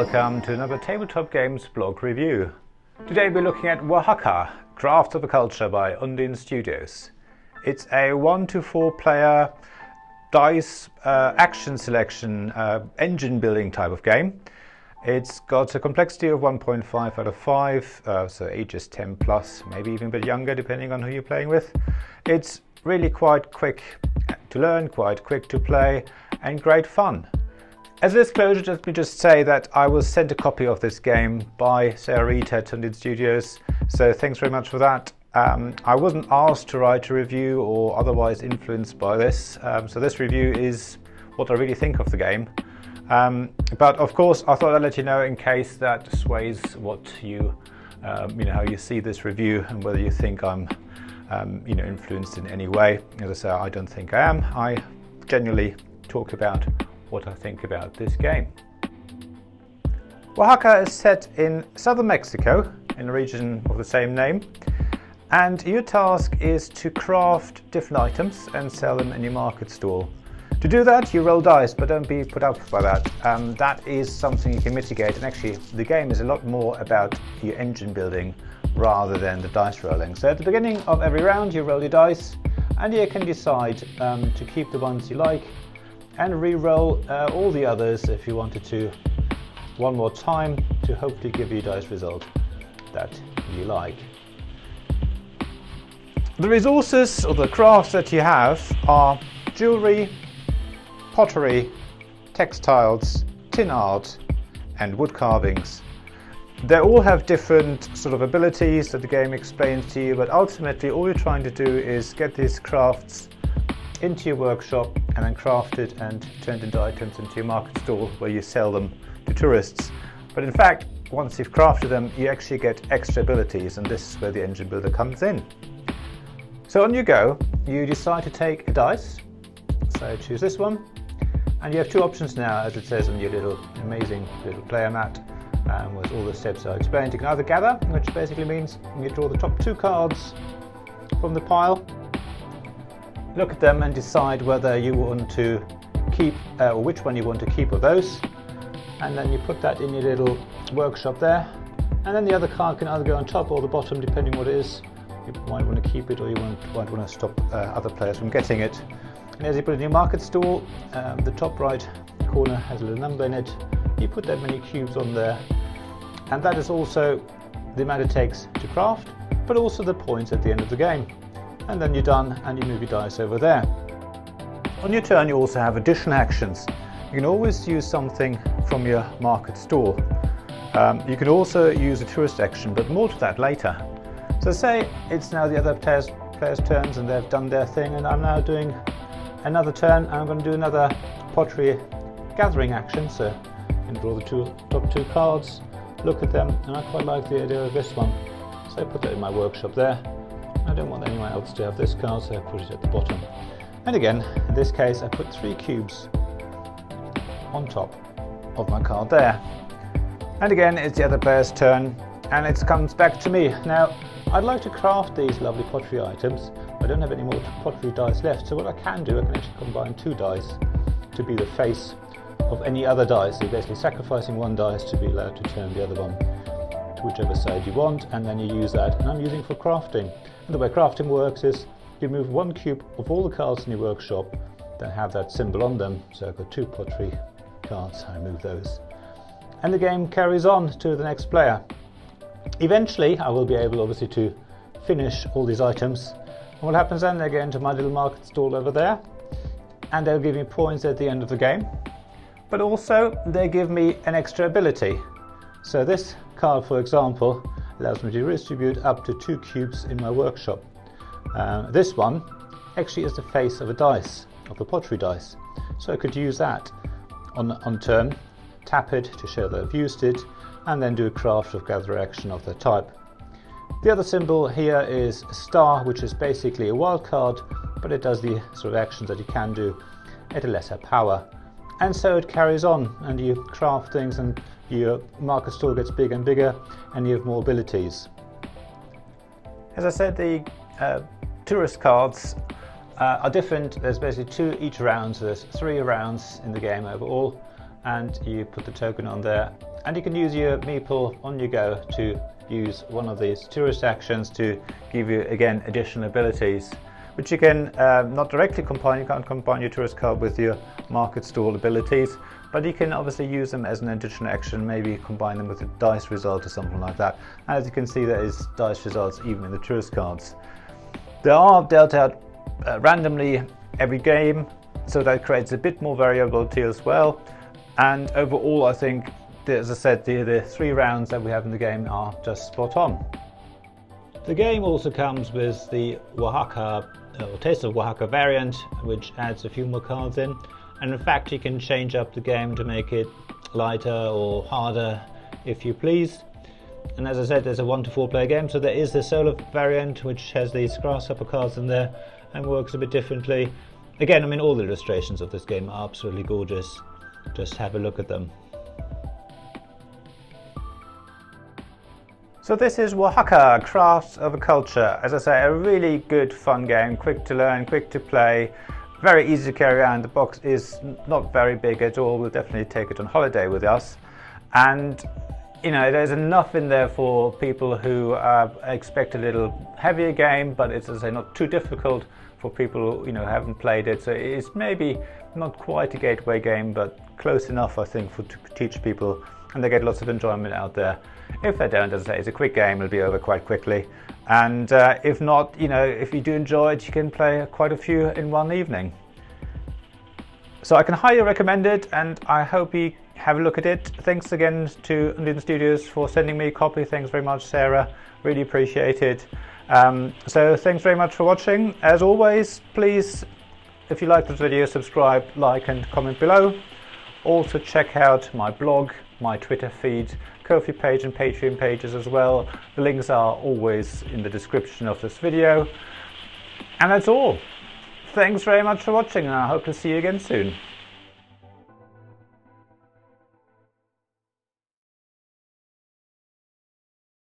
welcome to another Tabletop Games blog review. Today we're looking at Oaxaca, Crafts of a Culture by Undine Studios. It's a 1 to 4 player dice action selection engine building type of game. It's got a complexity of 1.5 out of 5, so ages 10 plus, maybe even a bit younger depending on who you're playing with. It's really quite quick to learn, quite quick to play, and great fun. As a disclosure, let me just say that I was sent a copy of this game by Sarah Reed at Undine Studios, so thanks very much for that. I wasn't asked to write a review or otherwise influenced by this, so this review is what I really think of the game. But of course, I thought I'd let you know in case that sways what you know, how you see this review and whether you think I'm influenced in any way. As I say, I don't think I am. I genuinely talk about what I think about this game. Oaxaca is set in southern Mexico, in a region of the same name, and your task is to craft different items and sell them in your market stall. To do that, you roll dice, but don't be put up by that. That is something you can mitigate, and actually the game is a lot more about your engine building rather than the dice rolling. So at the beginning of every round you roll your dice, and you can decide to keep the ones you like and re-roll all the others if you wanted to one more time to hopefully give you a dice result that you like. The resources or the crafts that you have are jewelry, pottery, textiles, tin art and wood carvings. They all have different sort of abilities that the game explains to you, but ultimately all you're trying to do is get these crafts into your workshop and then crafted and turned into items into your market stall where you sell them to tourists. But in fact, once you've crafted them, you actually get extra abilities, and this is where the engine builder comes in. So on you go, you decide to take a dice, so choose this one, and you have two options now, as it says on your little amazing little player mat with all the steps I explained. You can either gather, which basically means you draw the top two cards from the pile, look at them and decide whether you want to keep or which one you want to keep of those, and then you put that in your little workshop there, and then the other card can either go on top or the bottom depending what it is. You might want to keep it or you might want to stop other players from getting it. And as you put it in your market stall, the top right corner has a little number in it. You put that many cubes on there, and that is also the amount it takes to craft, but also the points at the end of the game. And then you're done and you move your dice over there. On your turn you also have addition actions. You can always use something from your market stall. You can also use a tourist action, but more to that later. So say it's now the other players' turns and they've done their thing, and I'm now doing another turn and I'm going to do another pottery gathering action. So I can draw the top two cards, look at them, and I quite like the idea of this one. So I put that in my workshop there. I don't want anyone else to have this card, so I put it at the bottom. And again, in this case, I put 3 cubes on top of my card there. And again, it's the other player's turn, and it comes back to me. Now, I'd like to craft these lovely pottery items. I don't have any more pottery dice left, so what I can do, I can actually combine 2 dice to be the face of any other dice. So you're basically sacrificing 1 dice to be allowed to turn the other one to whichever side you want, and then you use that, and I'm using for crafting. And the way crafting works is you move 1 cube of all the cards in your workshop that have that symbol on them. So I've got 2 pottery cards, I move those. And the game carries on to the next player. Eventually I will be able obviously to finish all these items. And what happens then, they go into my little market stall over there, and they'll give me points at the end of the game. But also they give me an extra ability. So this card, for example, allows me to redistribute up to 2 cubes in my workshop. This one actually is the face of a dice, of the pottery dice. So I could use that on turn, tap it to show that I've used it, and then do a craft of gather action of the type. The other symbol here is a star, which is basically a wild card, but it does the sort of actions that you can do at a lesser power. And so it carries on, and you craft things and your market stall gets bigger and bigger, and you have more abilities. As I said, the tourist cards are different. There's basically 2 each round, so there's 3 rounds in the game overall. and you put the token on there, and you can use your meeple on your go to use one of these tourist actions to give you again additional abilities, which you can not directly combine. You can't combine your tourist card with your market stall abilities, but you can obviously use them as an additional action, maybe combine them with a dice result or something like that. As you can see, there is dice results even in the tourist cards. They are dealt out randomly every game, so that creates a bit more variability as well. And overall, I think, as I said, the 3 rounds that we have in the game are just spot on. The game also comes with the Oaxaca, or Taste of Oaxaca variant, which adds a few more cards in. And in fact, you can change up the game to make it lighter or harder if you please. And as I said, there's a 1 to 4 player game, so there is the solo variant, which has these grasshopper cards in there and works a bit differently. Again, I mean, all the illustrations of this game are absolutely gorgeous. Just have a look at them. So this is Oaxaca, Crafts of a Culture. As I say, a really good fun game, quick to learn, quick to play, very easy to carry around. The box is not very big at all. We'll definitely take it on holiday with us. And you know, there's enough in there for people who expect a little heavier game, but it's, as I say, not too difficult for people who haven't played it. So it's maybe not quite a gateway game, but close enough, I think, to teach people, and they get lots of enjoyment out there. If they don't, as I say, it's a quick game, it'll be over quite quickly. And if not, if you do enjoy it, you can play quite a few in one evening. So I can highly recommend it, and I hope you have a look at it. Thanks again to Undine Studios for sending me a copy. Thanks very much, Sarah. Really appreciate it. So thanks very much for watching. As always, please, if you like this video, subscribe, like and comment below. Also check out my blog, my Twitter feed, Ko-fi page and Patreon pages as well. The links are always in the description of this video. And that's all. Thanks very much for watching, and I hope to see you again soon.